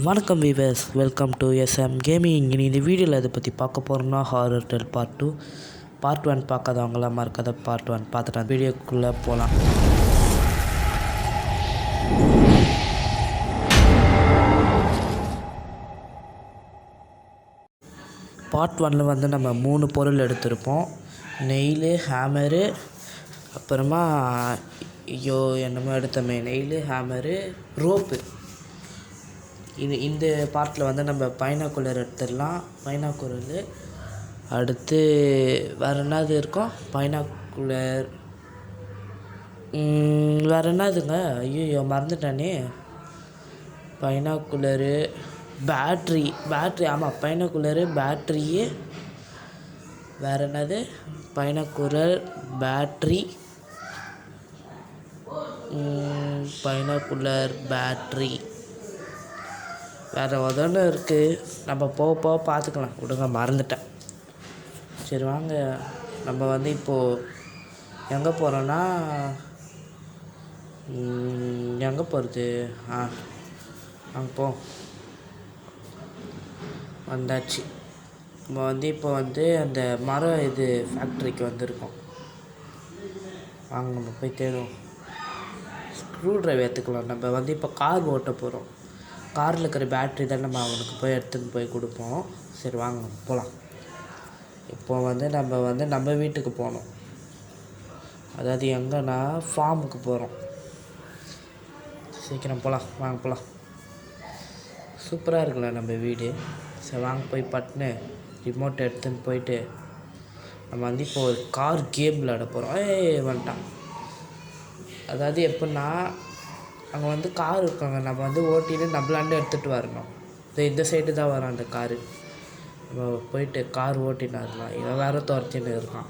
வணக்கம் viewers, welcome to SM gaming. இனி இந்த வீடியோவில் இதை பற்றி பார்க்க போகிறோம்னா ஹாரர் டெல் பார்ட் 2. பார்ட் 1 பார்க்காதவங்களாம் மறக்காத பார்ட் 1 பார்த்துட்டேன். வீடியோக்குள்ளே போகலாம். பார்ட் 1 வந்து நம்ம 3 பொருள் எடுத்திருப்போம். நெயிலு, ஹேமரு, அப்புறமா என்னமோ எடுத்தோமே, நெயிலு, ஹேமரு, ரோப்பு. இந்த பார்ட்டில் வந்து நம்ம பைனாக்குலர் எடுத்துடலாம். பைனாக்குலர் அடுத்து வேறு என்னது இருக்கும்? பைனாக்குலர் வேறு என்னதுங்க? ஐயோ மறந்துட்டானே. Binocular, battery. ஆமாம், பைனாக்குலரு, பேட்ரி. வேறு என்னது? Binocular, battery, binocular, battery. வேறு உதன்னு இருக்குது. நம்ம போக பார்த்துக்கலாம். விடுங்க, மறந்துட்டேன். சரி வாங்க, நம்ம வந்து இப்போது எங்கே போகிறோன்னா, எங்கே போகிறது? அங்கே வந்தாச்சு. நம்ம வந்து இப்போ வந்து அந்த மரம் ஃபேக்ட்ரிக்கு வந்திருக்கோம். வாங்க நம்ம போய் தேடுவோம். ஸ்க்ரூ ட்ரைவர் எடுத்துக்கலாம். நம்ம வந்து இப்போ கார் ஓட்ட போகிறோம். காரில் இருக்கிற பேட்ரி தான் நம்ம அவனுக்கு போய் எடுத்துன்னு போய் கொடுப்போம். சரி வாங்க போகலாம். இப்போ வந்து நம்ம வீட்டுக்கு போகணும். அதாவது எங்கன்னா ஃபார்முக்கு போகிறோம். சீக்கிரம் போகலாம், வாங்க போகலாம். சூப்பராக இருக்குல்ல நம்ம வீடு. சரி வாங்க போய் பட்டுன்னு ரிமோட்டை எடுத்துன்னு போயிட்டு நம்ம வந்து இப்போ ஒரு கார் கேம் விளையாட போகிறோம். வந்துட்டான். அதாவது எப்படின்னா, அங்கே வந்து கார் இருக்காங்க. நம்ம வந்து ஓட்டின்னு நம்மளாண்டு எடுத்துகிட்டு வரணும். இந்த சைடு தான் வரோம் அந்த காரு. நம்ம போயிட்டு கார் ஓட்டின்னு வரலாம். இவன் வேறு துரத்தின்னு இருக்கான்.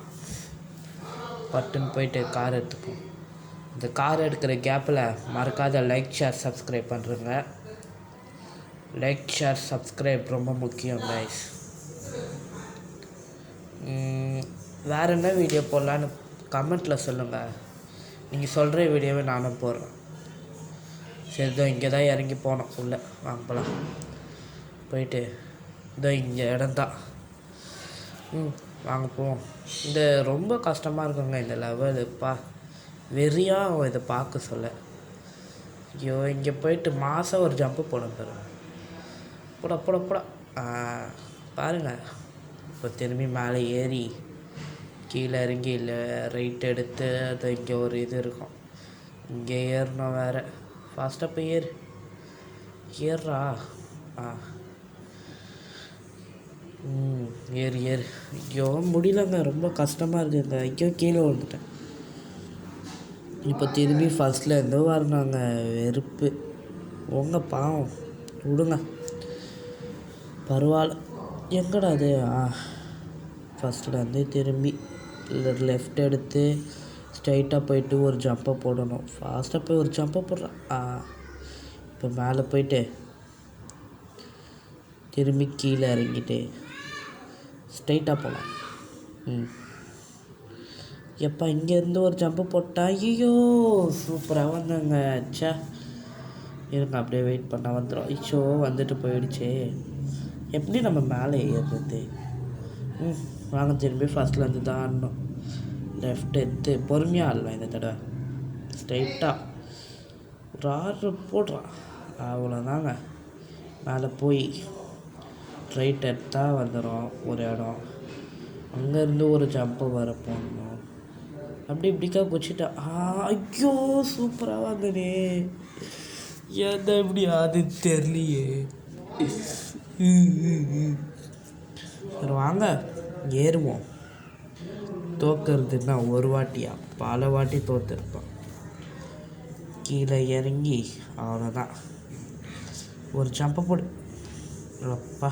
பட்டுன்னு போயிட்டு கார் எடுத்துப்போம். இந்த கார் எடுக்கிற கேப்பில் மறக்காத லைக், ஷேர், சப்ஸ்கிரைப் பண்ணுறேங்க. லைக், ஷேர், சப்ஸ்கிரைப் ரொம்ப முக்கியம் கைஸ். வேறு என்ன வீடியோ போடலான்னு கமெண்ட்டில் சொல்லுங்கள். நீங்கள் சொல்கிற வீடியோவை நானும் போடுறேன். சரி, இதோ இங்கே தான் இறங்கி போனோம். உள்ளே வாங்க போகலாம். போயிட்டு இதோ இங்கே இடம்தான். வாங்க போவோம். இந்த ரொம்ப கஷ்டமாக இருக்குங்க இந்த லெவலுப்பா. வெறியாக இதை பார்க்க சொல்ல. ஐயோ, இங்கே போயிட்டு மாதம் ஒரு ஜம்ப்பு போட போட பாருங்கள். இப்போ திரும்பி மேலே ஏறி கீழே இறங்கி இல்லை ரைட் எடுத்து அது இங்கே ஒரு இது இருக்கும். இங்கே ஏறணும் வேறு. ஃபாஸ்ட்டாக போய் ஏறுறா. ஏறு. ஐயோ முடியலங்க, ரொம்ப கஷ்டமாக இருக்குங்க. ஐயோ கீழே வந்துட்டேன். இப்போ திரும்பி ஃபஸ்ட்டில் இருந்தோ வரணுங்க. வெறுப்பு. உங்க பாவம் விடுங்க, பரவாயில்ல. எங்கடா அது? ஃபஸ்ட்லேருந்து திரும்பி லெஃப்ட் எடுத்து ஸ்ட்ரைட்டாக போயிட்டு ஒரு ஜம்பை போடணும். ஃபாஸ்ட்டாக போய் ஒரு ஜம்பை போடுறான். இப்போ மேலே போயிட்டு திரும்பி கீழே இறங்கிட்டு ஸ்ட்ரைட்டாக போகலாம். எப்போ இங்கேருந்து ஒரு ஜம்பு போட்டா? ஐயோ சூப்பராக வந்தாங்க. அச்சா இருங்க, அப்படியே வெயிட் பண்ணால் வந்துடும். ஐயோ வந்துட்டு போயிடுச்சே. எப்படி நம்ம மேலே ஏறுறது? வாங்க திரும்பி ஃபஸ்ட்லேருந்து தான் ஆடணும். லெஃப்ட் எடுத்து பொறுமையாக ஆடலாம். இந்த தடவை ஸ்ட்ரைட்டாக ஒரு ஆர்டர் போடுறான். அவ்வளோதாங்க. மேலே போய் ரைட் எடுத்தால் வந்துடும் ஒரு இடம். அங்கேருந்து ஒரு ஜம்பை வர போடணும். இப்படிக்கா குச்சிட்டா. ஐயோ சூப்பராக வந்தனே. ஏதா இப்படி அது தெரியலையே. சரி வாங்க ஏறுவோம். தோக்கிறதுன்னா ஒரு வாட்டியா? பல வாட்டி தோற்றுருப்பான். கீழே இறங்கி அவ்வளோதான். ஒரு ஜம்பை போடு. அப்பா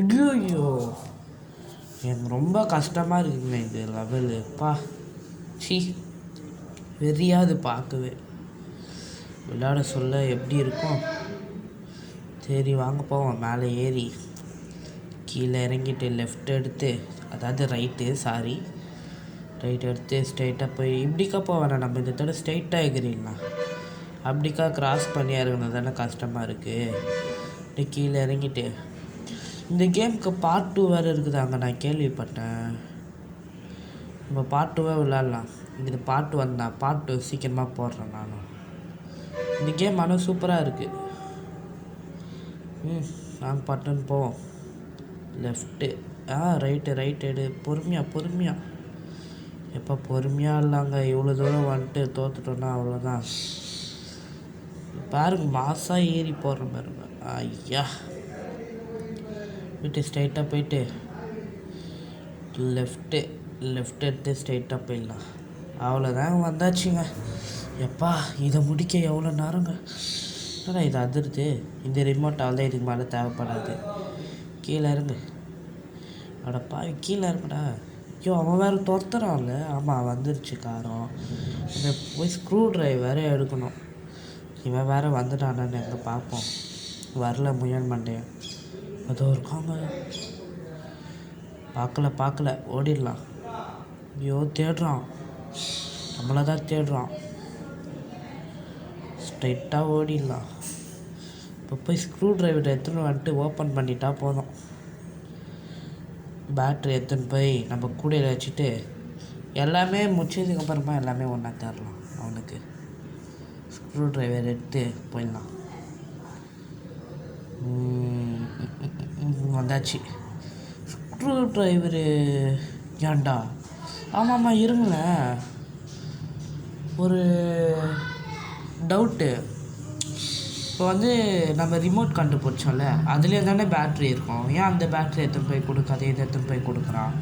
ஐயோ எனக்கு ரொம்ப கஷ்டமாக இருக்குங்க இது லெவலுப்பா. வெறியாது பார்க்கவே. விளையாட சொல்ல எப்படி இருக்கும். சரி வாங்க போவோம். மேலே ஏறி கீழே இறங்கிட்டு லெஃப்ட் எடுத்து, அதாவது ரைட் எடுத்து ஸ்ட்ரைட்டாக போய் இப்படிக்கா போவேண்ணா. நம்ம இந்த தடவை ஸ்ட்ரைட்டாக எகிறீங்களா? அப்படிக்கா கிராஸ் பண்ணி இறங்குனது தானே கஷ்டமாக இருக்குது. கீழே இறங்கிட்டு இந்த கேமுக்கு பார்ட் 2 வேறு இருக்குதாங்க, நான் கேள்விப்பட்டேன். நம்ம பார்ட் 2 விளாட்லாம். இது பார்ட் 1 தான். பார்ட் 2 சீக்கிரமாக போடுறேன் நானும். இந்த கேம் ஆனால் சூப்பராக இருக்குது. நாங்கள் பட்டுன்னு போவோம். லெஃப்ட்டு ரைட்டு எடு. பொறுமையாக எப்போ பொறுமையாக இல்லைங்க. இவ்வளோ தூரம் வந்துட்டு தோற்றுட்டோன்னா அவ்வளோதான். பாருங்க மாசாக ஏறி போடுற பாருங்க. ஐயா போய்ட்டு ஸ்ட்ரைட்டாக போயிட்டு லெஃப்ட் எடுத்து ஸ்ட்ரைட்டாக போயிடலாம். அவ்வளோதான் வந்தாச்சுங்க. எப்பா இதை முடிக்க எவ்வளோ நேரங்க. ஆனால் இது அதிருது. இந்த ரிமோட்டால் தான் இதுக்கு மேலே தேவைப்படாது. கீழே இறங்கு. அடப்பா கீழே இருங்கடா. ஐயோ அவன் வேறு துரத்துறான்ல. ஆமாம் வந்துருச்சு காரம். இந்த போய் ஸ்க்ரூ ட்ரைவர் எடுக்கணும். இவன் வேறு வந்துட்டானான்னு எங்கே பார்ப்போம். வரல முயல் மண்டையன். அதோ இருக்காங்க. பார்க்கல ஓடிடலாம். ஐயோ தேடுறான், நம்மளை தான் தேடுறான். ஸ்ட்ரைட்டாக ஓடிடலாம். இப்போ போய் ஸ்க்ரூ ட்ரைவர் எடுத்துன்னு வந்துட்டு ஓப்பன் பண்ணிட்டா போதும். பேட்ரி எடுத்துன்னு போய் நம்ம கூடையில் வச்சுட்டு எல்லாமே முடிச்சதுக்கப்புறமா எல்லாமே ஒன்றா தரலாம். அவனுக்கு ஸ்க்ரூ ட்ரைவர் எடுத்து போயிடலாம். வந்தாச்சு ஸ்க்ரூ ட்ரைவரு. ஏன்டா ஆமாம்மா இருங்களேன், ஒரு டவுட்டு. இப்போ வந்து நம்ம ரிமோட் கண்டுபிடிச்சோம்ல, அதுலேயே தானே பேட்ரி இருக்கும். ஏன் அந்த பேட்ரி எடுத்துன்னு போய் கொடுக்காது, இதை எடுத்துன்னு போய் கொடுக்குறான்?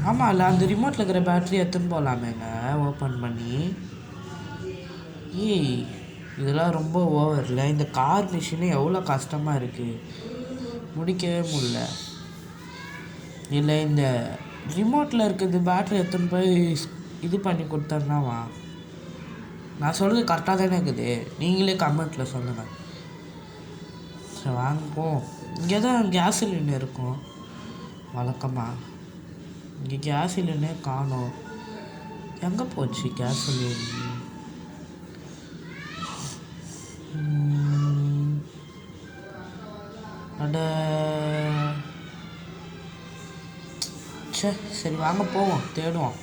ஆமாம் இல்லை, அந்த ரிமோட்டில் இருக்கிற பேட்ரி எடுத்துன்னு போகலாமேங்க ஓப்பன் பண்ணி. இதெல்லாம் ரொம்ப ஓவரில். இந்த கார் மிஷினு எவ்வளோ கஷ்டமாக இருக்குது, முடிக்கவே முடியல. இல்லை இந்த ரிமோட்டில் இருக்கிறது பேட்ரி எடுத்துன்னு போய் இது பண்ணி கொடுத்தேன்னாவா? நான் சொல்கிறது கரெக்டாக தானே இருக்குது, நீங்களே கமெண்ட்டில் சொல்லுங்கள். சரி வாங்குவோம். இங்கே தான் கேஸ் சிலிண்டர் இருக்கும் வழக்கமாக. இங்கே கேஸ் சிலிண்டர் காணோம். எங்கே போச்சு கேஸ் சிலிண்டர்? சரி வாங்க போவோம், தேடுவோம்.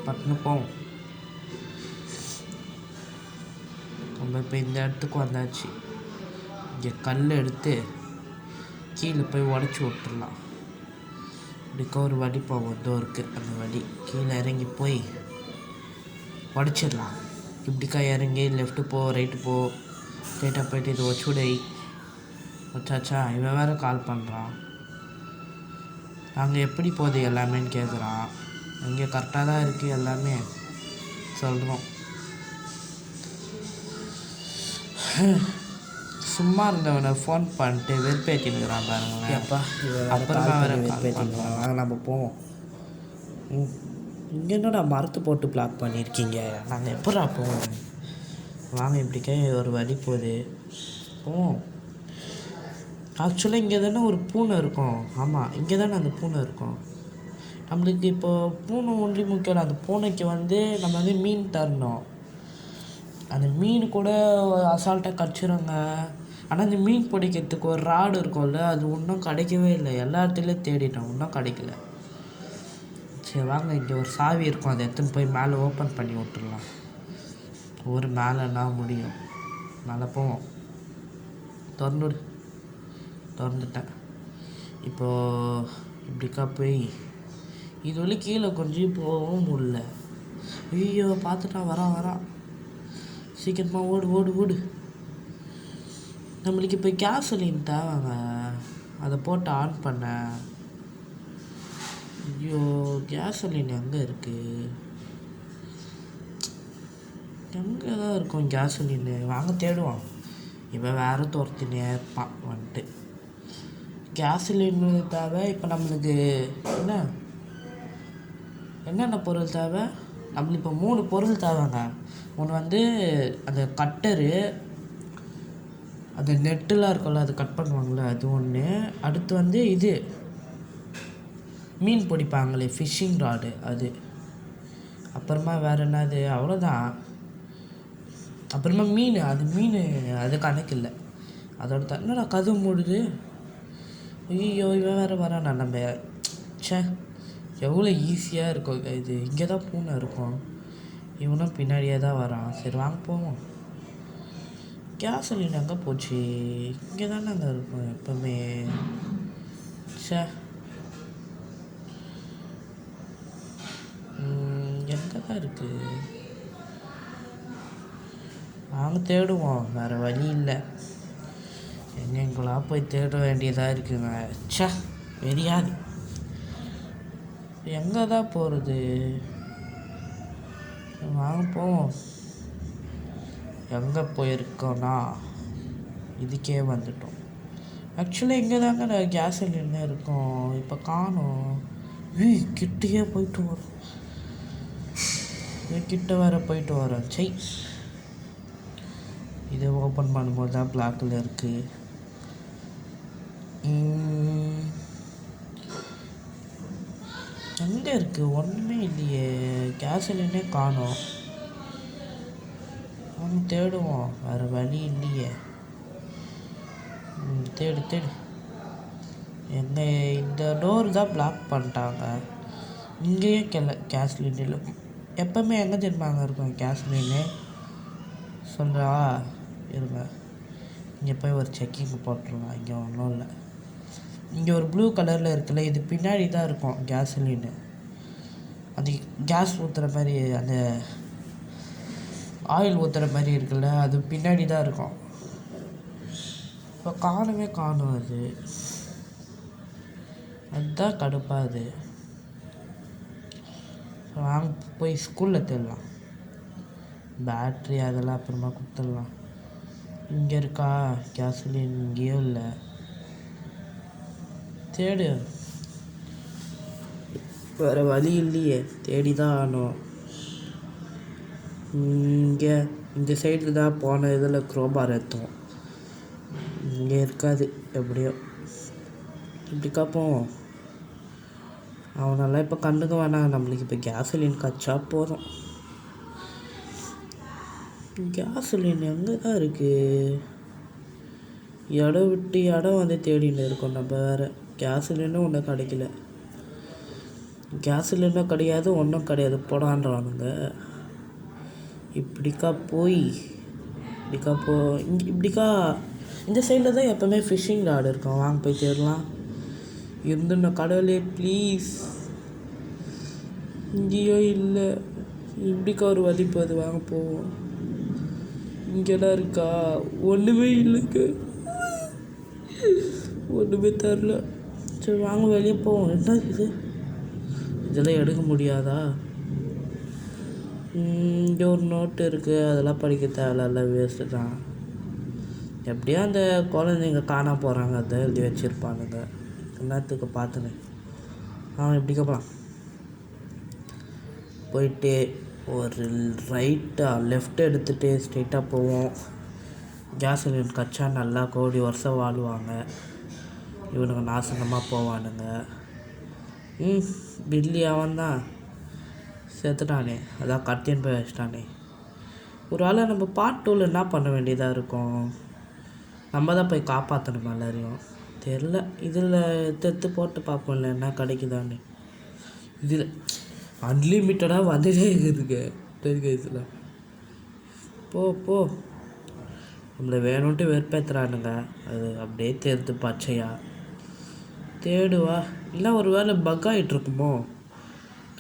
பட்டுன்னு போவோம். நம்ம இப்போ இந்த இடத்துக்கு வந்தாச்சு. இங்கே கல் எடுத்து கீழே போய் உடச்சி விட்டுடலாம். இப்படிக்கா ஒரு வடி போவோம், இதோ இருக்குது அந்த வடி. கீழே இறங்கி போய் உடச்சிடலாம். இப்படிக்கா இறங்கி லெஃப்ட்டு போ, ரைட்டு போ, ஸ்ட்ரைட்டாக போய்ட்டு இது வச்சுடை வச்சாச்சா. இவன் வேறு கால் பண்ணுறான். நாங்கள் எப்படி போகுது எல்லாமேன்னு கேட்குறான். இங்கே கரெக்டாக தான் இருக்குது எல்லாமே சொல்கிறோம். சும்மா இருந்தவனை ஃபோன் பண்ணிட்டு வெறுப்பேற்றினுக்கிறான் பாருங்களேன். அப்பா அப்புறமா வேறு வெறுப்பேற்றினுக்கிறான். வாங்க நம்ம போவோம். இங்கே என்னடா மரத்து போட்டு பிளாக் பண்ணியிருக்கீங்க, நாங்கள் எப்படா போவோம்? வாங்க இப்படிக்கே ஒரு வழி போகுது, போவோம். ஆக்சுவலாக இங்கே தானே ஒரு பூனை இருக்கும். ஆமாம் இங்கே தானே அந்த பூனை இருக்கும். நம்மளுக்கு இப்போ பூனை ஒன்றி முக்கியம். அந்த பூனைக்கு வந்து நம்ம வந்து மீன் தரணும். அந்த மீன் கூட அசால்ட்டாக கடிச்சிடுங்க. ஆனால் அந்த மீன் பிடிக்கிறதுக்கு ஒரு ராடு இருக்கும்ல, அது இன்னும் கிடைக்கவே இல்லை. எல்லா இடத்துலையும் தேடிட்டோம், இன்னும் கிடைக்கல. சரி வாங்க, இங்கே ஒரு சாவி இருக்கும், அதை எடுத்துன்னு போய் மேலே ஓப்பன் பண்ணி விட்டுடலாம். ஒரு மேலேன்னா முடியும். மேலே போவோம். திறந்துட்டேன். இப்போது இப்படிக்கா போய் இது வழி கீழே கொஞ்சம் போகவும் முடியல. ஐயோ பார்த்துட்டான், வரான். சீக்கிரமாக ஓடு. நம்மளுக்கு இப்போ கேசலின் தேவைங்க, அதை போட்டு ஆன் பண்ண. ஐயோ கேசலின் எங்கே இருக்குது? எங்கே தான் இருக்கும் கேசலின்? வாங்க தேடுவான். இவன் வேறு துரத்தினே இருப்பான் வந்துட்டு. கேசலின் தேவை. இப்போ நம்மளுக்கு என்னென்ன பொருள் தேவை? நம்மளுக்கு இப்போ 3 பொருள் தேவைங்க. ஒன்று வந்து அந்த கட்டரு, அந்த நெட்டுலாம் இருக்கும்ல, அது கட் பண்ணுவாங்களே அது ஒன்று. அடுத்து வந்து இது மீன் பிடிப்பாங்களே ஃபிஷ்ஷிங் ராடு அது. அப்புறமா வேறு என்னது? அவ்வளோதான். அப்புறமா மீன், அது மீன் அது கணக்கு இல்லை. அதோட என்னடா கதவு மூடுது. ஐயோ இவன் வேறு வரானா நம்ம. ச்சே, எவ்வளோ ஈஸியாக இருக்கும் இது. இங்கே தான் பூனை இருக்கும், இவனும் பின்னாடியே தான் வரான். சரி வாங்க போவோம். கேஸ் சிலிண்டர் எங்கே போச்சு? இங்கே தானே அங்கே இருக்கும் எப்போவுமே. ச்சே, எங்கே தான் இருக்குது? நாங்கள் தேடுவோம், வேறு வழி இல்லை. எங்கெங்கெல்லாம் போய் தேட வேண்டியதாக இருக்குங்க. ச்சே, வெறியாது. எங்கே தான் போகிறது? வாங்க போவோம். எங்கே போயிருக்கோன்னா இதுக்கே வந்துட்டோம். ஆக்சுவலாக இங்கே தாங்க கேஸ் சிலிண்டர் இருக்கும், இப்போ காணோம். கிட்டேயே போயிட்டு வரோம், கிட்ட வேறு போயிட்டு வரோம். சை, இதை ஓப்பன் பண்ணும்போது தான் பிளாக்கில் இருக்குது. எங்கே இருக்குது? ஒன்றுமே இல்லையே, கேஸ் சிலிண்டரே காணோம். நம்ம தேடுவோம், வேறு வழி இல்லையே. தேடு தேடு. எங்கே? இந்த டோர் தான் பிளாக் பண்ணிட்டாங்க. இங்கேயே கேஸ் சிலிண்டர் எப்போவுமே எங்கே தெரியுமாங்க இருக்கும் கேஸ் சிலிண்டர்? சொல்கிறா இருங்க, இங்கே போய் ஒரு செக்கிங் போட்டுருலாம். இங்கே ஒன்றும் இல்லை. இங்கே ஒரு ப்ளூ கலரில் இருக்குல்ல, இது பின்னாடி தான் இருக்கும் கேஸ் சிலிண்டர். அது கேஸ் ஊற்றுற மாதிரி, அந்த ஆயில் ஊற்றுற மாதிரி இருக்குல்ல, அது பின்னாடி தான் இருக்கும். இப்போ காணும் அது. அதுதான் கடுப்பாகுது. வாங்க போய் ஸ்கூலில் தேடலாம். பேட்ரி அதெல்லாம் அப்புறமா கொடுத்துடலாம். இங்கே இருக்கா கேஸ் சிலிண்டர்? இங்கேயும் இல்லை. தேடு, வேறு வழி இல்லையே, தேடி தான் ஆகணும். இங்கே இந்த சைடில் தான் போன இதில் க்ரோபார் எடுத்தோம். இங்கே இருக்காது எப்படியோ. இப்படி காப்போம். அவனெல்லாம் இப்போ கண்டுக்க வேணாம், நம்மளுக்கு இப்போ கேஸ் சிலிண்டர் கச்சா போதும். கேஸ் சிலிண்டர் எங்கே தான் இருக்குது? இடம் விட்டு இடம் வந்து தேடின்னு இருக்கோம் நம்ம. வேறு கேஸ் சிலிண்டரும் ஒன்றும் கிடைக்கல. கேஸ் சிலிண்டரும் கிடையாது, ஒன்றும் கிடையாது, போடான்றானுங்க. இப்படிக்கா போய் இப்படிக்கா இந்த சைடில் தான் எப்போவுமே ஃபிஷ்ஷிங் ராடு இருக்கும். வாங்க போய் தேடலாம். இருந்துண்ணா கடவுளே ப்ளீஸ். இங்கேயோ இல்லை. இப்படிக்கா ஒரு வழி போகுது, வாங்க போவோம். இங்கெல்லாம் இருக்கா? ஒன்றுமே இல்லைங்க, ஒன்றுமே தரல. சரி வாங்க வெளியே போவோம். என்ன இது, இதெல்லாம் எடுக்க முடியாதா? இங்கே ஒரு நோட்டு இருக்குது, அதெல்லாம் படிக்க தேவையில்ல, வேஸ்ட்டு தான். எப்படியோ அந்த குழந்தைங்க காண போகிறாங்க, அதை எழுதி வச்சுருப்பானுங்க. என்னத்துக்கு பார்த்துன்னு எப்படிக்கா போகலாம். போயிட்டு ஒரு லெஃப்ட் எடுத்துகிட்டு ஸ்ட்ரெயிட்டாக போவோம். கேஸ் சிலிண்டர் கச்சா நல்லா கோடி வருஷம் வாழ்வாங்க. இவனுங்க நாசனமாக போவானுங்க. பில்லி அவன் தான் செத்துட்டானே, அதான் கத்தியன் போய் வச்சிட்டானே. ஒரு வேளை நம்ம பார்ட் 2ல் என்ன பண்ண வேண்டியதாக இருக்கும்? நம்ம தான் போய் காப்பாற்றணுமா எல்லாரையும்? தெரில. இதில் எடுத்து போட்டு பார்ப்போம்ல என்ன கிடைக்குதான்னு. இதில் அன்லிமிட்டடாக வந்துட்டே இருக்குதுங்க இதில். போ நம்மளை வேணும்ன்ட்டு வெறுப்பேற்றுறானுங்க. அது அப்படியே தேர்த்து பச்சையா தேடுவா. இல்லை ஒரு வேளை பக் ஆகிட்ருக்குமோ?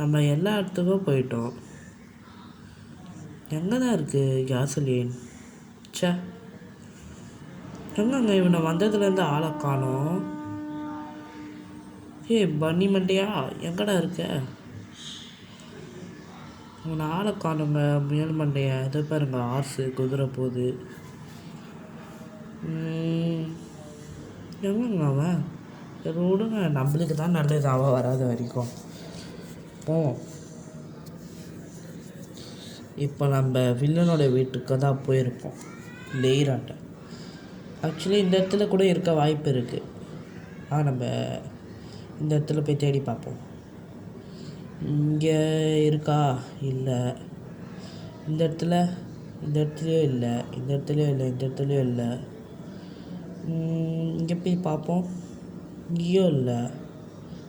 நம்ம எல்லா இடத்துக்கும் போயிட்டோம். எங்கே தான் இருக்குது கேஸ் சிலிண்டர்? ச்சே, எங்கங்க இவனை வந்ததுலேருந்து ஆளை காணோம். பன்னி மண்டையா எங்கடா இருக்க? இவனை ஆளை காணுங்க, முயல் மண்டையா. எதை பாருங்க, ஆர்ஸு குதிரை போகுது. எங்கங்க அவன்? சரி விடுங்க, நம்மளுக்கு தான் நல்லது அவன் வராத வரைக்கும். போவோம். இப்போ நம்ம வில்லனோட வீட்டுக்கு தான் போயிருக்கோம், லேராட்ட. ஆக்சுவலி இந்த இடத்துல கூட இருக்க வாய்ப்பு இருக்குது. நம்ம இந்த இடத்துல போய் தேடி பார்ப்போம். இங்கே இருக்கா? இல்லை. இந்த இடத்துல இந்த இடத்துலையும் இல்லை, இந்த இடத்துலையும் இல்லை, இந்த இடத்துலையும் இல்லை. இங்கே போய் பார்ப்போம். இங்கேயும் இல்லை.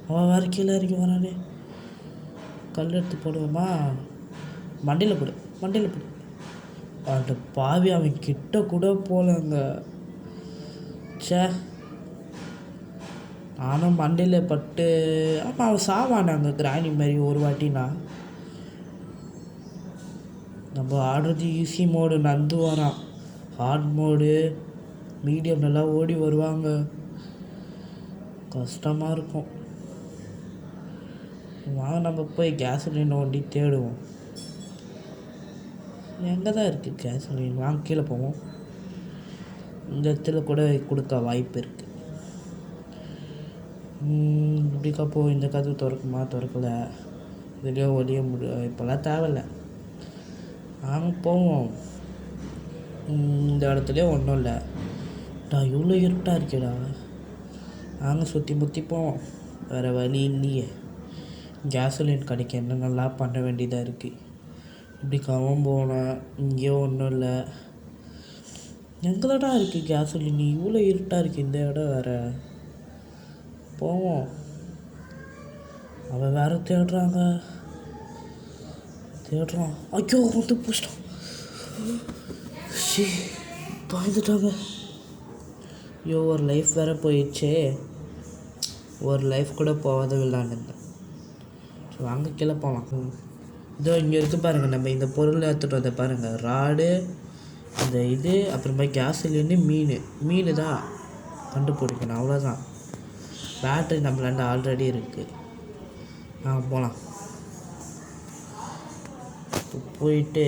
அவன் வேறு கீழே இறங்கி வரானே. கல் எடுத்து போடுவோமா? மண்டையில் போடு, மண்டையில் போடு. அந்த பாவி அவன் கிட்ட கூட போகலங்க. சே, நானும் மண்டையில் பட்டு. ஆமாம், அவன் சாவானாங்க கிராணி மாதிரி ஒரு வாட்டினா. நம்ம ஆடுறது ஈஸி மோடு, நந்து வரான். ஹார்ட் மோடு மீடியம் நல்லா ஓடி வருவாங்க. கஷ்டமாக இருக்கும். வாங்க நம்ம போய் கேசலின் வண்டி தேடுவோம். எங்கே தான் இருக்குது கேசலின்? வாங்க கீழே போவோம். இந்த இடத்துல கூட கொடுக்க வாய்ப்பு இருக்குது. இப்படிக்கா போ. இந்த கதவு திறக்குமா? திறக்கலை. இதுலேயோ ஒழிய முடியும். இப்போல்லாம் தேவையில்லை. நாங்கள் போவோம். இந்த இடத்துலையே ஒன்றும் இல்லை. நான் இவ்வளோ இருட்டாக இருக்கேடா. நாங்கள் சுற்றி முற்றி போவோம். வேறு வழி இல்லையே. கேசோலின் கடைக்கு என்ன நல்லா பண்ண வேண்டியதாக இருக்குது. இப்படி கவும் போனேன். இங்கேயும் ஒன்றும் இல்லை. எங்கேடா இருக்குது கேசோலின்? இவ்வளோ இருட்டாக இருக்குது இந்த இடம் வேறு. போவோம். அவன் வேறு தேடுறான். ஐயோ, வந்து பிடிச்சிட்டான். பாய்ந்துட்டாங்க. ஐயோ, ஒரு லைஃப் வேறு போயிடுச்சே. ஒரு லைஃப் கூட போகாத விளாண்டுருந்தேன். வாங்க கீழே போகலாம். இதோ இங்கே இருக்குது பாருங்கள். நம்ம இந்த பொருளை எடுத்துகிட்டு வந்த பாருங்கள். ராடு, அந்த இது, அப்புறமா கேஸ்லேருந்து மீன் தான் கண்டுபிடிக்கணும். அவ்வளோதான். பேட்ரி நம்மளாண்ட ஆல்ரெடி இருக்குது. போகலாம். போயிட்டு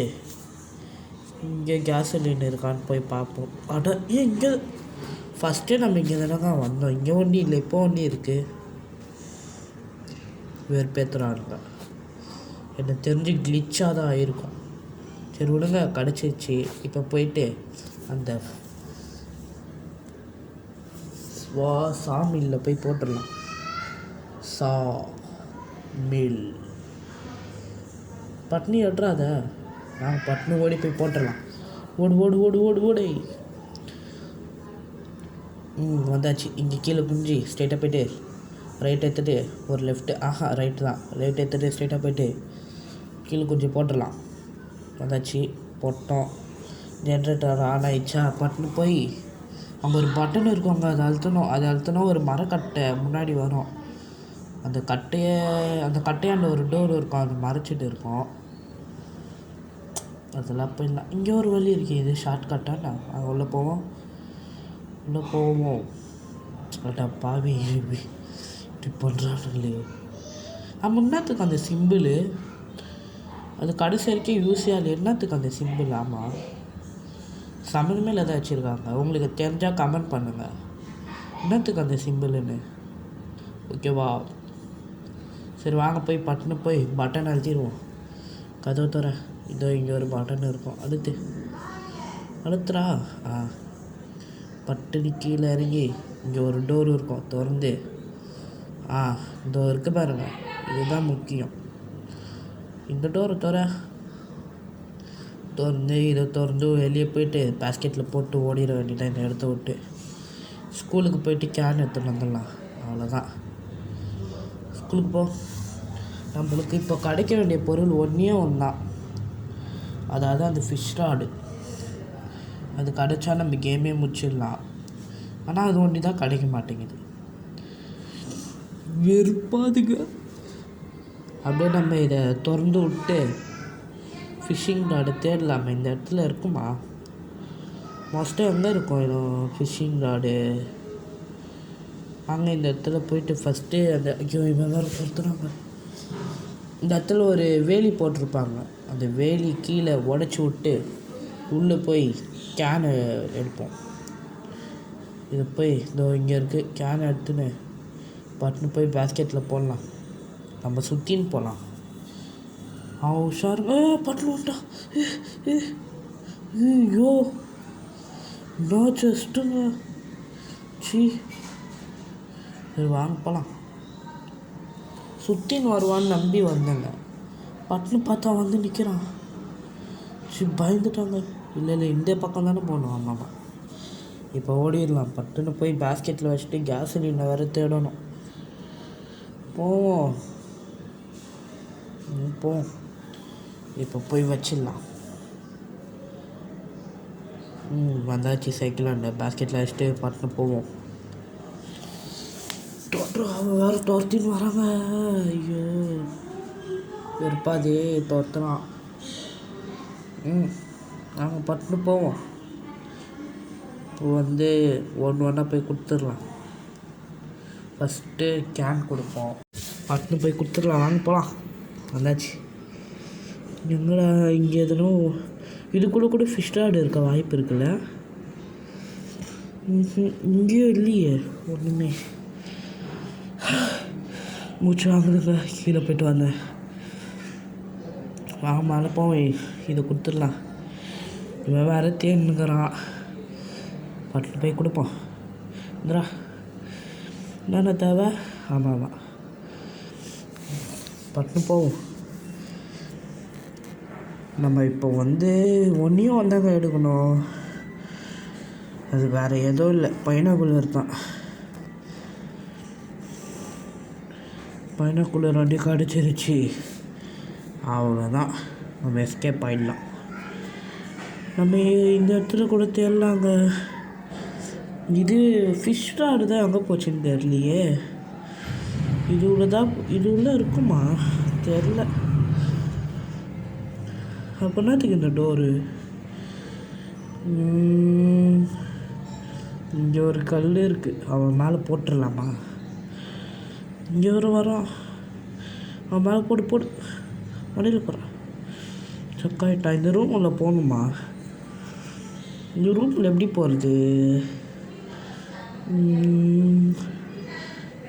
இங்கே கேசலின் இருக்கான்னு போய் பார்ப்போம். ஏன் இங்கே ஃபஸ்ட்டே நம்ம இங்கே தானே வந்தோம். இங்கே வண்டி இல்லை, இப்போ வண்டி இருக்குது. வெறுப்பேற்றுறானுங்க. எனக்கு தெரிஞ்சு கிளிச்சாக தான் ஆகிருக்கும். சரி விடுங்க, கிடச்சிருச்சு. இப்போ போயிட்டு அந்த சாமில்ல போய் போட்டுடலாம். மில் பட்னி எட்றாத. நாங்கள் பட்னி ஓடி போய் போட்டுடலாம். ஓடு ஓடு ஓடு ஓடு ஓடு. வந்தாச்சு. இங்கே கீழே குஞ்சு ஸ்ட்ரெயிட்டாக போய்ட்டு ரைட் எடுத்துகிட்டு ஒரு லெஃப்ட்டு. ரைட்டு தான். ரைட் எடுத்துகிட்டு ஸ்ட்ரெயிட்டாக போய்ட்டு கீழே குஞ்சு போட்டுடலாம். வந்தாச்சு, போட்டோம். ஜென்ரேட்டர் ஆன் ஆகிடுச்சா? பட்னு போய் அங்கே ஒரு பட்டன் இருக்குங்க, அதை அழுத்தணும். ஒரு மரக்கட்டை முன்னாடி வரும். அந்த கட்டையாண்ட ஒரு டோர் இருக்கும், அது மறைச்சிட்டு இருக்கும். அதெல்லாம் போயிடலாம். இங்கே ஒரு வழி இருக்குது. இது ஷார்ட்கட்டாண்ணா. அங்கே உள்ளே போவோம். பாவி இப்படி பண்ணுறாங்களே. என்னத்துக்கு அந்த சிம்பிள்? அது கடைசி வரைக்கும் யூஸே இல்லை. என்னத்துக்கு அந்த சிம்பிள்? ஆமாம், சம்மந்தமே இல்லாத வச்சுருக்காங்க. உங்களுக்கு தெரிஞ்சால் கமெண்ட் பண்ணுங்கள். என்னத்துக்கு அந்த சிம்பிள்னு? ஓகேவா? சரி வாங்க போய் பட்டுன்னு போய் பட்டன் அழுத்திடுவோம். கதவு தர. இதோ இங்கே ஒரு பட்டன் இருக்கும். அழுத்துறா. பட்டுனு கீழே இறங்கி இங்கே ஒரு டோர் இருக்கும், திறந்து. இதோ இருக்குது பாருங்க. இதுதான் முக்கியம். இந்த டோரை திறந்து இதை திறந்து வெளியே போயிட்டு பேஸ்கெட்டில் போட்டு ஓடிட வேண்டியதான். இந்த இடத்த விட்டு ஸ்கூலுக்கு போயிட்டு கேன் எடுத்துகிட்டு வந்துடலாம். அவ்வளோதான். ஸ்கூலுக்கு போ. நம்மளுக்கு இப்போ கிடைக்க வேண்டிய பொருள் ஒன்றே தான். அதாவது அந்த ஃபிஷ் ராடு. அது கிடைச்சா நம்ம கேமே முடிச்சிடலாம். ஆனால் அது ஒன்று தான் கிடைக்க மாட்டேங்குது. வெறுப்பாதுங்க. அப்படியே நம்ம இதை திறந்து விட்டு ஃபிஷ்ஷிங் ராடு தேடலாமா? இந்த இடத்துல இருக்குமா? மோஸ்ட்டாக எங்கே இருக்கும் இது ஃபிஷ்ஷிங் ராடு? அங்கே இந்த இடத்துல போயிட்டு ஃபஸ்ட்டு இவன் வேறு பொறுத்துறாங்க. இந்த இடத்துல ஒரு வேலி போட்டிருப்பாங்க. அந்த வேலி கீழே உடச்சி விட்டு உள்ளே போய் கேனு எடுப்போம். இது போய் இதோ இங்கே இருக்குது. கேனை எடுத்துன்னு பட்டுன்னு போய் பேஸ்கெட்டில் போடலாம். நம்ம சுற்றின்னு போகலாம். உஷாருங்க. பட்டுன்னு விட்டா. ஐயோ, நான் ஜஸ்ட்டுங்க. சரி வாங்க போகலாம். சுற்றின்னு வருவான்னு நம்பி வந்தேங்க. பட்டுன்னு பார்த்தா வந்து நிற்கிறான். பயந்துட்டாங்க. இல்லை இல்லை, இந்த பக்கம் தானே போகணும். ஆமாம்மா, இப்போ ஓடிடலாம். பட்டுன்னு போய் பேஸ்கெட்டில் வச்சுட்டு கேஸ் சிலிண்டர் வேறு தேடணும். போவோம் போவோம், இப்போ போய் வச்சிடலாம். வந்தாச்சு. சைக்கிள் அந்த பேஸ்கெட்டில் வச்சுட்டு பட்டுன்னு போவோம். அவன் வேறு துரத்தின்னு வராங்க. ஐயோ வெறுப்பாதே, துரத்துறான். நாங்கள் பட்டுன்னு போவோம். இப்போ ஒன்று ஒன்றா போய் கொடுத்துடலாம். ஃபஸ்ட்டு கேன் கொடுப்போம். பட்டுன்னு போய் கொடுத்துடலாம். வாங்க போகலாம். வந்தாச்சு. எங்கடா இங்கே எதுனும் இதுக்குள்ளே கூட ஃபிஷ் ராடு இருக்க வாய்ப்பு இருக்குல்ல? இங்கேயும் இல்லையே ஒன்றுமே. மூச்சு வாங்குதுங்க. கீழே போய்ட்டு வந்தேன். வாங்க மேலே போய் இதை கொடுத்துடலாம். இவன் வேறு தேன்னுக்கிறான். பட்டுன்னு போய் கொடுப்போம். இந்தரா என்னென்ன தேவை? ஆமாம் ஆமாம், பட்டுன்னு போவோம். நம்ம இப்போ ஒன்றையும் வந்தாங்க எடுக்கணும். அது வேறு எதுவும் இல்லை, பைனாகுலர் தான். பைனாகுலர் வண்டி கடிச்சிருச்சு. அவ்வளோதான், நம்ம எஸ்கேப் ஆகிடலாம். நம்ம இந்த இடத்துல கூட தேடலாங்க. இது ஃபிஷ் ராடு தான் எங்கே போச்சுன்னு தெரியலையே. இது உள்ள இருக்குமா தெரில. அப்படின்னாத்துக்கு இந்த டோரு இங்கே ஒரு கல் இருக்குது. அவன் மேலே போட்டுடலாமா? இங்கே ஒரு வரான். அவன் மேலே போடு வண்டியில் போகிறான். சக்காயிட்டான். இந்த ரூம் உள்ள போகணுமா? இந்த ரூமில் எப்படி போகிறது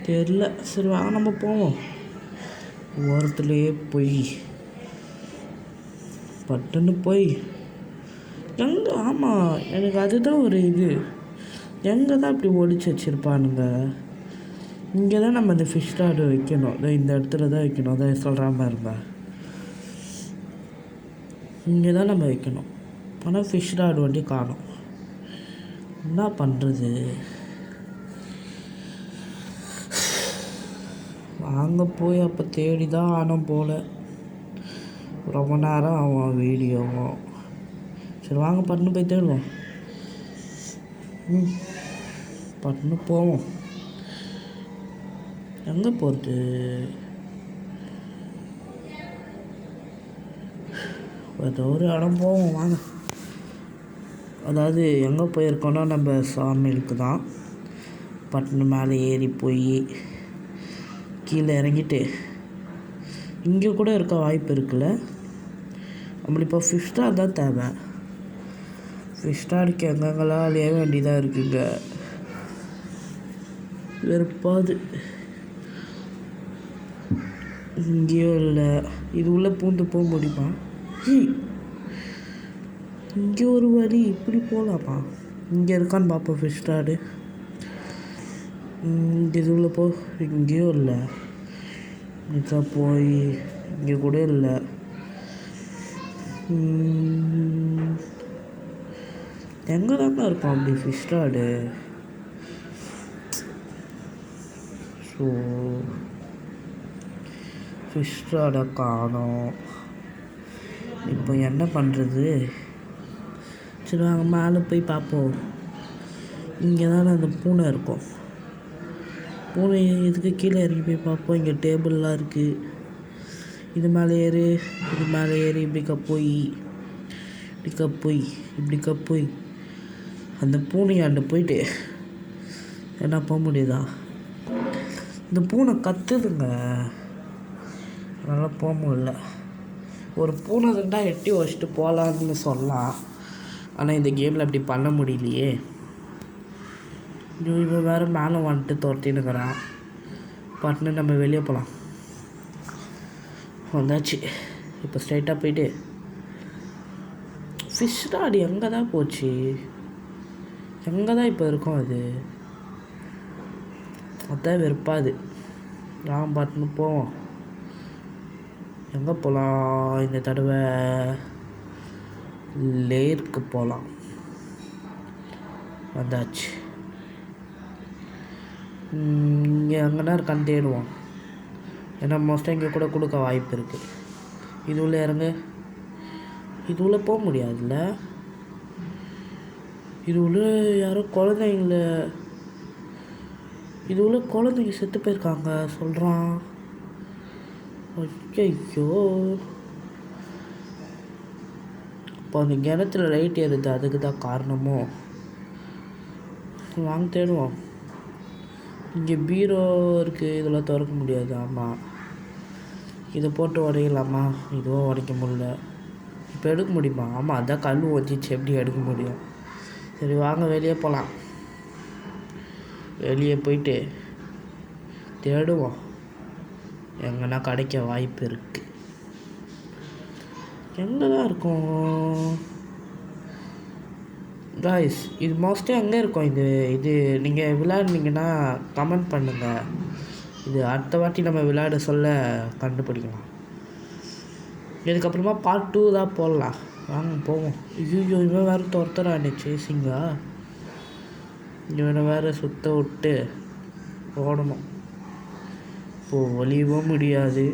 தெரில. சரி வாங்க நம்ம போவோம். ஓரத்துலேயே போய் பட்டுன்னு போய் எங்கே. ஆமாம், எனக்கு அதுதான் ஒரு இது. எங்கே தான் இப்படி ஒழிச்சு வச்சுருப்பானுங்க? இங்கே தான் நம்ம இந்த ஃபிஷ் ராடு வைக்கணும். இந்த இடத்துல தான் வைக்கணும். அதை சொல்கிற மாதிரி இருந்தா இங்கே தான் நம்ம வைக்கணும். ஆனால் ஃபிஷ் ராடு வண்டி காணும். என்ன பண்ணுறது? வாங்க போய் அப்போ தேடி தான் ஆனோம் போல். ரொம்ப நேரம் ஆகும் வீடியோவும். சரி வாங்க பட்டுன்னு போய் தேடுவோம். பட்டுன்னு போவோம். எங்கே போகிறது? ஏதோ ஒரு இடம் போவோம் வாங்க. அதாவது எங்கே போயிருக்கோன்னா நம்ம சாமிலுக்கு தான். பட்டுன்னு மேலே ஏறி போய் கீழே இறங்கிட்டு இங்கே கூட இருக்க வாய்ப்பு இருக்குல்ல. நம்மளுக்கு இப்போ ஃபிஷ் ஸ்டார் தான் தேவை. ஃபிஷ் ஸ்டாருக்கு எங்கெங்கெல்லாம் அலைய வேண்டியதாக இருக்குங்க. வெறுப்பாது. இங்கேயும் இல்லை. இது உள்ளே பூந்து போக முடியுமா? இங்கே ஒரு வழி இப்படி போகலாமா? இங்கே இருக்கான்னு பார்ப்போம் ஃபிஷ் ஸ்டாரு. இது உள்ளே போ. இங்கேயும் இல்லை. இதான் போய் இங்கே கூட இல்லை. எங்கே தாங்க இருக்கும் அப்படி ஃபிஷ் ராடு? ஸோ ஃபிஷ் ராடை காணோம். இப்போ என்ன பண்ணுறது? சரி வாங்க மேலே போய் பார்ப்போம். இங்கே தானே அந்த பூனை இருக்கும். பூனை இதுக்கு கீழே இறங்கி போய் பார்ப்போம். இங்கே டேபிள்லாம் இருக்குது. இது மேலே ஏறி இப்படிக்கா போய் அந்த பூனையாண்ட போயிட்டு என்ன போக முடியுதா? இந்த பூனை கத்துதுங்க, அதனால் போக முடியல. ஒரு பூனை இருந்தா எட்டி வச்சுட்டு போகலான்னு சொல்லலாம். ஆனால் இந்த கேமில் அப்படி பண்ண முடியலையே. இவன் வேறு மேலே வந்துட்டு துரத்தின்னுக்கிறான். பட்டுன்னு நம்ம வெளியே போகலாம். வந்தாச்சு. இப்போ ஸ்ட்ரைட்டாக போயிட்டு ஃபிஷ் ராடு எங்கே தான் போச்சு? எங்கே தான் இப்போ இருக்கும்? அதான் வெறுப்பாது. நான் பட்டுன்னு போவோம். எங்கே போகலாம் இந்த தடவை? லேருக்கு போகலாம். வந்தாச்சு. இங்கே அங்கேனா இருக்கான்னு தேடுவோம். ஏன்னா மோஸ்ட்டாக இங்கே கூட கொடுக்க வாய்ப்பு இருக்குது. இது உள்ள இறங்க. இது உள்ள போக முடியாதுல்ல. இது உள்ள யாரோ குழந்தைங்கள, இது உள்ள குழந்தைங்க செத்து போயிருக்காங்க சொல்கிறான். ஐயோ, இப்போ அந்த கிணத்துல லைட் ஏறுது, அதுக்கு தான் காரணமோ. வாங்க தேடுவோம். இங்கே பீரோ இருக்குது, இதெல்லாம் திறக்க முடியாது. ஆமாம், இதை போட்டு உடையலாமா? இதுவும் உடைக்க முடியல. இப்போ எடுக்க முடியுமா? ஆமாம், அதான் கல் வச்சிச்சு, எப்படி எடுக்க முடியும்? சரி வாங்க வெளியே போகலாம். வெளியே போயிட்டு தேடுவோம், எங்கன்னா கிடைக்க வாய்ப்பு இருக்குது. எங்கே தான் இருக்கும் காய்ஸ்? இது மோஸ்ட்லி அங்கே இருக்கும். இது நீங்கள் விளையாடுனீங்கன்னா கமெண்ட் பண்ணுங்கள். இது அடுத்த வாட்டி நம்ம விளையாட சொல்ல கண்டுபிடிக்கலாம். இதுக்கப்புறமா பார்ட் 2 தான் போடலாம். வாங்க போவோம். ஐயோ, இவன் வேறு துரத்துறானே சேசிங்கா. இவனை வேறு சுத்த விட்டு ஓடணும். இப்போது ஒளியவும் முடியாது.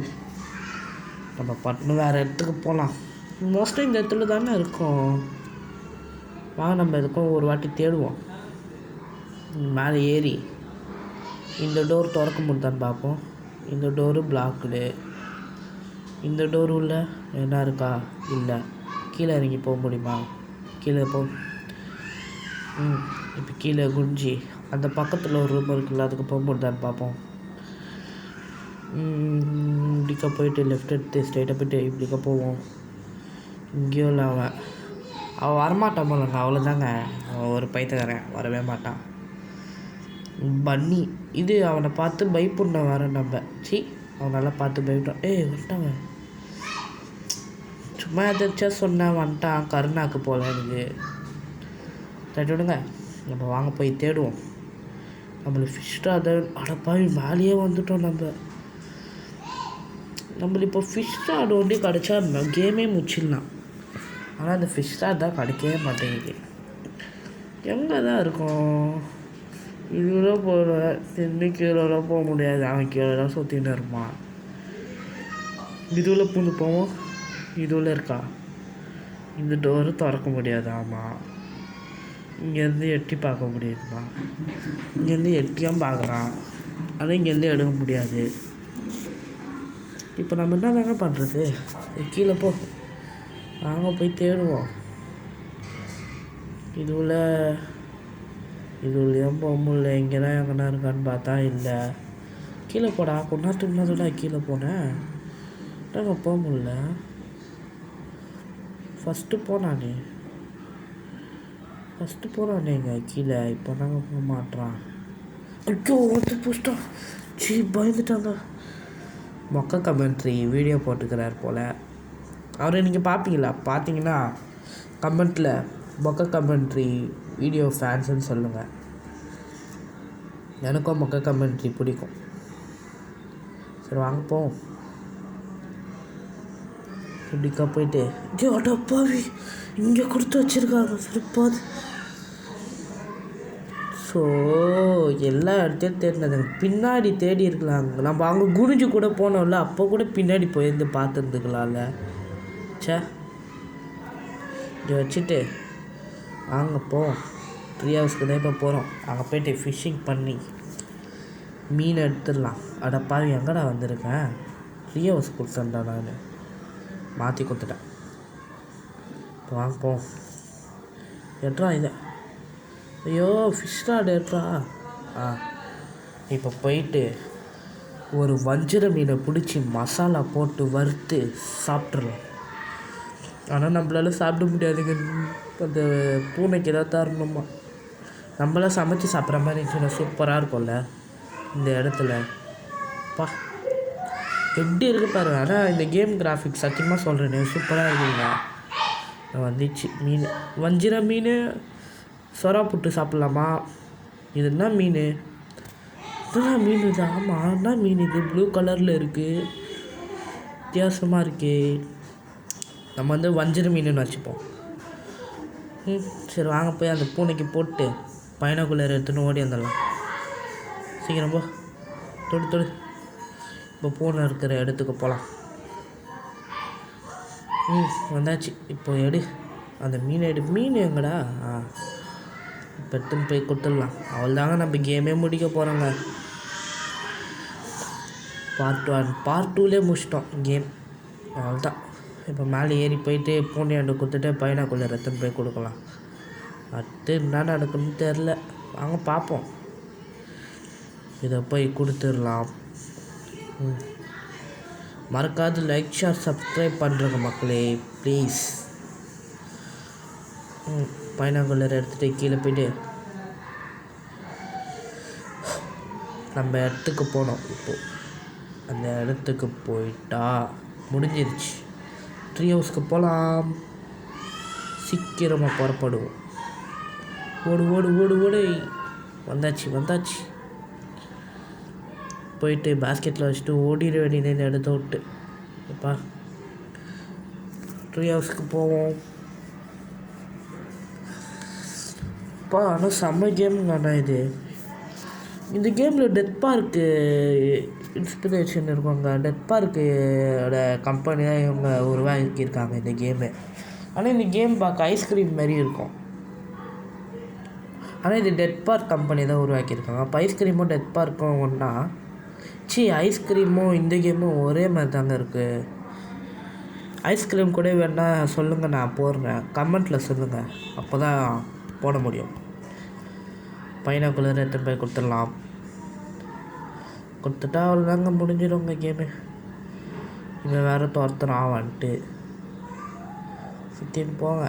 நம்ம பட்டணம் வேறு இடத்துக்கு போகலாம். மோஸ்ட்லி இந்த இடத்துல தானே இருக்கும். வாங்க நம்ம இதுக்கும் ஒரு வாட்டி தேடுவோம். மேலே ஏறி இந்த டோர் திறக்க முடியுதான்னு பார்ப்போம். இந்த டோரு பிளாக்குடு. இந்த டோர் உள்ள என்ன இருக்கா? இல்லை. கீழே இறங்கி போக முடியுமா? கீழே போ. இப்போ கீழே குஞ்சி அந்த பக்கத்தில் ஒரு ரூம் இருக்குல்ல, அதுக்கு போக முடியுதான்னு பார்ப்போம். இப்படிக்கா போயிட்டு லெஃப்ட் எடுத்து ஸ்ட்ரைட்டாக போய்ட்டு இப்படிக்கா போவோம். இங்கேயும் இல்லை, அவன் வரமாட்டான் போலங்க. அவ்வளோதாங்க, அவன் ஒரு பைத்தியக்காரன், வரவே மாட்டான். பன்னி இது அவனை பார்த்து பயப்படன வர நம்ம. அவனால் பார்த்து பயப்பட்டான். வந்துட்டாங்க. சும்மா எதாச்சும் சொன்னேன், வந்துட்டான். கருணாக்கு போகல எனக்கு. சரி விடுங்க, நம்ம வாங்க போய் தேடுவோம். நம்மளுக்கு ஃபிஷ் ராட் அடப்பாவி மேலேயே வந்துட்டோம். நம்மளுக்கு இப்போ ஃபிஷ் ராட் ஒண்டி கிடச்சா கேமே முடிச்சிடலாம். ஆனால் அந்த ஃபிஷ் ராட் தான் கிடைக்கவே மாட்டேங்குது. எங்கே தான் இருக்கும்? இதுல போகிற இன்னும் கீழெல்லாம் போக முடியாது. அவன் கீழெல்லாம் சுற்றின்னு இருப்பான். இதுவில் பூந்து போவோம். இதுவில் இருக்கா? இந்த டோரு திறக்க முடியாது. ஆமாம், இங்கேருந்து எட்டி பார்க்க முடியுதுமா? இங்கேருந்து எட்டியும் பார்க்குறான், ஆனால் இங்கேருந்து எடுக்க முடியாது. இப்போ நம்ம என்ன தாங்க பண்ணுறது? கீழே போ, நாங்கள் போய் தேடுவோம். இதுலேயும் போக முடியல. இங்கே தான் எங்கன்னா இருக்கான்னு பார்த்தா இல்லை. கீழே போடா, கொண்டாட்டு முன்னாடி கீழே போனேன். நாங்கள் போக முடியல. ஃபஸ்ட்டு போனானேங்க கீழே. இப்போ நாங்கள் போக மாட்டோம். ஐயோ, வந்து போஸ்ட்டான். பயந்துட்டாங்க. மொக்க கமெண்ட்ரி வீடியோ போட்டுக்கிறார் போல். அவரை நீங்கள் பார்ப்பீங்களா? பார்த்தீங்கன்னா கமெண்ட்டில் மொக்க கமெண்ட்ரி வீடியோ ஃபேன்ஸுன்னு சொல்லுங்கள். எனக்கும் மொக்க கமெண்ட்ரி பிடிக்கும். சரி வாங்க போவோம். இப்படிக்கா போயிட்டு அடப்பாவி இங்கே கொடுத்து வச்சுருக்காங்க. சரிப்பாது. ஸோ எல்லா இடத்தையும் தேடினதுங்க. பின்னாடி தேடி இருக்கலாங்க. நம்ம அவங்க குனிஞ்சு கூட போனோம்ல, அப்போ கூட பின்னாடி போயிருந்து பார்த்துருந்துக்கலாம்ல. இங்கே வச்சுட்டு வாங்க போவோம். 3 ஹவர்ஸ்க்கு தான் இப்போ போகிறோம். அங்கே போய்ட்டு ஃபிஷ்ஷிங் பண்ணி மீன் எடுத்துடலாம். அடப்பாவி எங்கடா வந்திருக்கேன்? 3 ஹவர்ஸ் கொடுத்தேன்டா, நான் மாற்றி கொடுத்துட்டேன். இப்போ வாங்க போவோம். எட்ரா இதை. ஐயோ, ஃபிஷ் ராட் எட்ரா. இப்போ போயிட்டு ஒரு வஞ்சிர மீனை பிடிச்சி மசாலா போட்டு வறுத்து சாப்பிட்றலாம். ஆனால் நம்மளால சாப்பிட முடியாதுங்க. அந்த பூனைக்கு ஏதாவது தரணுமா? நம்மளாம் சமைச்சு சாப்பிட்ற மாதிரி இருந்துச்சுன்னா சூப்பராக இருக்கும்ல இந்த இடத்துல. எப்படி இருக்குது பாரு. ஆனால் இந்த கேம் கிராஃபிக்ஸ் சத்தியமாக சொல்கிறேனே சூப்பராக இருக்குங்க. வந்துச்சு மீன், வஞ்சிர மீன். சொரா புட்டு சாப்பிட்லாமா? இது என்ன மீன்? இதுதான் மீன் இது. ஆமாம், என்ன மீன் இது? ப்ளூ கலரில் இருக்குது, வித்தியாசமாக இருக்குது. நம்ம வந்து வஞ்சிர மீனுன்னு வச்சுப்போம். சரி வாங்க போய் அந்த பூனைக்கு போட்டு பைனாகுலர் எடுத்துன்னு ஓடி வந்துடலாம். சீக்கிரம் போ, தொடு. இப்போ பூனை இருக்கிற இடத்துக்கு போகலாம். வந்தாச்சு. இப்போ எடு அந்த மீன் எங்கடா? இப்போ எடுத்துன்னு போய் கொடுத்துடலாம். அவள் தாங்க நம்ம கேமே முடிக்க போகிறோங்க. பார்ட் 1 பார்ட் 2லே முடிச்சிட்டோம் கேம். அவ்வளோதான். இப்போ மேலே ஏறி போயிட்டு பூனையாண்டு கொடுத்துட்டு பைனாகுலர் எடுத்துன்னு போய் கொடுக்கலாம். அடுத்து என்ன நடக்குன்னு தெரில, வாங்க பார்ப்போம். இதை போய் கொடுத்துடலாம். மறக்காது லைக் ஷேர் சப்ஸ்கிரைப் பண்ணுறங்க மக்களே ப்ளீஸ். பைனாகுலர் எடுத்துகிட்டு கீழே போய்ட்டு நம்ம இடத்துக்கு போனோம். இப்போது அந்த இடத்துக்கு போயிட்டா முடிஞ்சிருச்சு. ட்ரீ ஹவுஸ்க்கு போகலாம். சீக்கிரமாக புறப்படுவோம். ஓடு. வந்தாச்சு. போயிட்டு பாஸ்கெட்டில் வச்சுட்டு ஓடிட வேண்டியது எடுத்து விட்டு. அப்பா ட்ரீ ஹவுஸ்க்கு போவோம். அப்பா ஆனால் செம்ம கேமுங்கண்ணா இது. இந்த கேமில் டெத் பார்க்கு இன்ஸ்பிரேஷன் இருக்குங்க. டெத் பார்க்கோட கம்பெனி தான் இவங்க உருவாக்கியிருக்காங்க இந்த கேமு. ஆனால் இந்த கேம் பார்க்க ஐஸ்கிரீம் மாதிரி இருக்கும். ஆனால் இது டெத் பார்க் கம்பெனி தான் உருவாக்கியிருக்காங்க. அப்போ ஐஸ்கிரீமும் டெத் பார்க்கும் ஒன்றா? ஐஸ்கிரீமும் இந்த கேமும் ஒரே மாதிரி தாங்க இருக்குது. ஐஸ்கிரீம் கூட வேணால் சொல்லுங்கள், நான் போடுறேன். கமெண்ட்டில் சொல்லுங்கள், அப்போ தான் போட முடியும். பைனாகுலர் எடுத்துன்னு போய் கொடுத்துடலாம். கொடுத்துட்டா அவ்வளோதாங்க, முடிஞ்சிடுங்க கேமு. இவன் வேறு துரத்துறான் வந்துட்டு. சுற்றின்னு போங்க.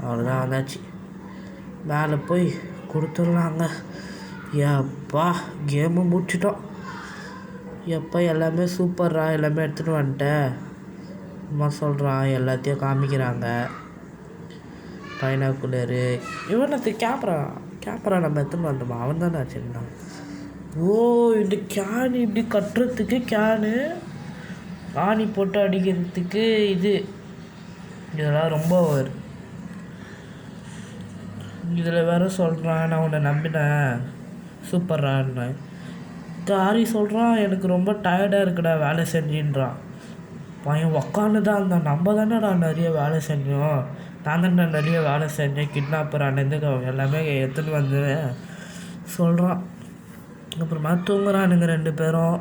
அவ்வளோதான், வந்தாச்சு. மேலே போய் கொடுத்துடலாங்க. எப்பா கேமு முடிச்சிட்டோம். எப்போ எல்லாமே சூப்பர்ரா, எல்லாமே எடுத்துகிட்டு வந்துட்டேன். அம்மா சொல்கிறான், எல்லாத்தையும் காமிக்கிறாங்க. பைனாகுலரு இவனுக்கு கேமரா நம்ம எடுத்துன்னு வந்தோமா? அவன் தானே வச்சுருந்தான். இந்த கேனு இப்படி கட்டுறதுக்கு கேனு, ஆணி போட்டு அடிக்கிறதுக்கு இதெல்லாம் ரொம்ப வரும். இதில் வேறு சொல்கிறான், நான் உன்னை நம்பினேன் சூப்பர்றான்னு. காரி சொல்கிறான், எனக்கு ரொம்ப டயர்டாக இருக்குடா வேலை செஞ்சின்றான். பையன் உக்காந்து தான் இருந்தான். நம்ம தானேடா நிறைய வேலை செஞ்சோம். நான் தானே நிறைய வேலை செஞ்சேன். கிட்னாப்பர் அண்ணந்துக்கு எல்லாமே எடுத்துன்னு வந்து சொல்கிறான். அப்புறமா தூங்குறானுங்க 2 பேரும்.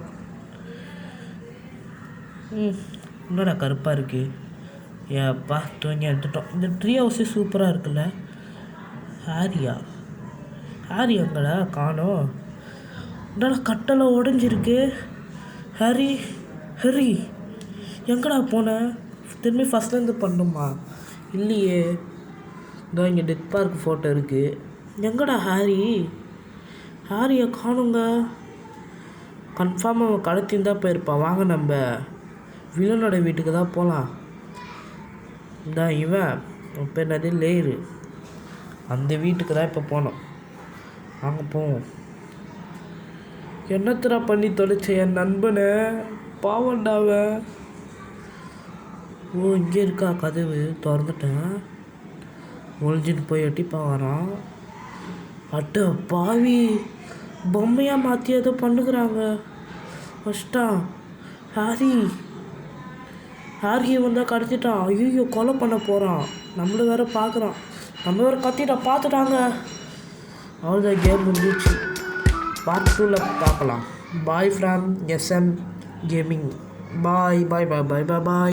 என்னடா கருப்பாக இருக்குது. ஏப்பா தூங்கி எடுத்துட்டோம். இந்த ட்ரீ ஹவுஸே சூப்பராக இருக்குல்ல. ஹாரி எங்கடா காணோம். என்னடா கட்டளை உடஞ்சிருக்கு. ஹரி எங்கடா போனேன்? திரும்பி ஃபஸ்ட்லேருந்து பண்ணுமா? இல்லையே. இதோ இங்கே டெத் பார்க் ஃபோட்டோ இருக்குது. எங்கடா ஹாரியை காணுங்க. கன்ஃபார்மாக அவன் கடத்தின்னு தான் போயிருப்பான். வாங்க நம்ம வில்லனோட வீட்டுக்கு தான் போகலாம். இதான் இவன் பேர் என்னது, லேரு. அந்த வீட்டுக்கு தான் இப்போ போனோம். வாங்க போவோம். என்னத்தரா பண்ணி தொலைச்ச என் நண்பனை, பாவண்டாவன். இங்கே இருக்கா கதவு? திறந்துட்டேன். ஒழிஞ்சிட்டு போய் எட்டிப்பா வரான். அட்ட பாவி, பொம்மையாக மாற்றி ஏதோ பண்ணுகிறாங்க. ஃபஸ்ட்டா ஹாரி வந்தால் கடத்திட்டான். ஐயோ கொலை பண்ண போகிறான். நம்மள வேறு பார்க்குறான். நம்ம வேறு கத்திட்டான். பார்த்துட்டாங்க. அவ்வளோதான், கேம் முடிஞ்சிச்சு. பார்ட் 2ல் பார்க்கலாம். Bye from SM gaming. Bye.